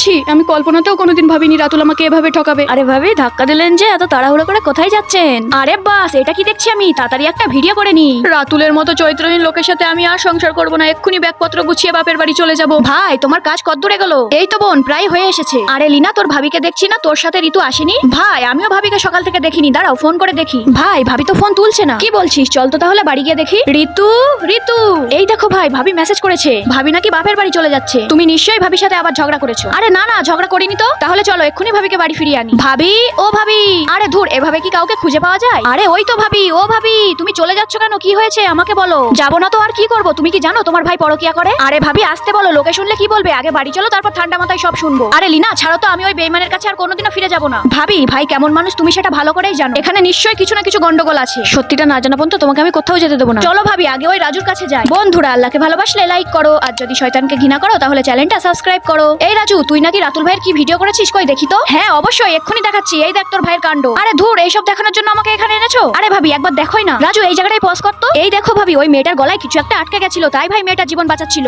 ছি, আমি কল্পনাতেও কোনোদিন ভাবিনি রাতুল আমাকে এভাবে ঠকাবে। আরে ভাবি, ধাক্কা দিলেন যে, এত তাড়াহুড়ো করে কোথায় যাচ্ছেন? আরে বাস, এটা কি দেখছি আমি? তাড়াতাড়ি একটা ভিডিও করে নি। রাতুলের মতো চরিত্রহীন লোকের সাথে আমি আর সংসার করব না। এক্ষুনি ব্যাগপত্র গুছিয়ে বাপের বাড়ি চলে যাব। ভাই, তোমার কাজ কতদূরে গেল? এই তো বোন, প্রায় হয়ে এসেছে। আরে লিনা, তোর ভাবিকে দেখছি না, তোর সাথে ঋতু আসেনি? ভাই, আমিও ভাবিকে সকাল থেকে দেখিনি, দাঁড়াও ফোন করে দেখি। ভাই, ভাবি তো ফোন তুলছে না। কি বলছিস? চল তো তাহলে বাড়ি গিয়ে দেখি। ঋতু, ঋতু, এই দেখো ভাই, ভাবি মেসেজ করেছে। ভাবি নাকি বাপের বাড়ি চলে যাচ্ছে। তুমি নিশ্চয়ই ভাবির সাথে আবার ঝগড়া করেছো। আরে না না, ঝগড়া করিনি তো। তাহলে চলো এক্ষুনি ভাবিকে বাড়ি ফিরিয়ে আনি। ভাবি, ও ভাবি। আরে ধুর, এভাবে কি কাউকে খুঁজে পাওয়া যায়? আরে ওই তো ভাবি। ও ভাবি, তুমি চলে যাচ্ছ কেন? কি হয়েছে আমাকে বলো। যাবো না তো আর কি করব? তুমি কি জানো তোমার ভাই পরকিয়া করে? আরে ভাবি, আসতে বলো, লোকে শুনলে কি বলবে? আগে বাড়ি চলো, তারপর ঠান্ডা মাথায় সব শুনবো। আরে লিনা, ছাড়ো তো, আমি ওই বেইমানের কাছে আর কোনোদিনও ফিরে যাবো না। ভাবি, ভাই কেমন মানুষ তুমি সেটা ভালো করেই জানো। এখানে নিশ্চয়ই কিছু না কিছু গন্ডগোল আছে। সত্যিটা না জানা পর্যন্ত তোমাকে আমি কোথাও যেতে দেবো না। চলো ভাবি, আগে ওই রাজুর কাছে যাই। বন্ধুরা, আল্লাহকে ভালোবাসলে লাইক করো, আর যদি শয়তানকে ঘৃণা করো তাহলে চ্যানেলটা সাবস্ক্রাইব করো। এই রাজু, তুই নাকি রাতুল ভাইয়ের কি ভিডিও করেছিস? কই দেখি তো। হ্যাঁ অবশ্যই, এক্ষুনি দেখাচ্ছি। এই দেখ তোর ভাইয়ের কাণ্ড। আরে ধুর, এইসব দেখানোর জন্য আমাকে এখানে এনেছো? আরে ভাবি, একবার দেখোই না। রাজু, এই জায়গাটায় পজ করতো। এই দেখো ভাবি, ওই মেয়েটার গলায় কিছু একটা আটকে গেছিল, তাই ভাই মেয়েটার জীবন বাঁচাচ্ছিল।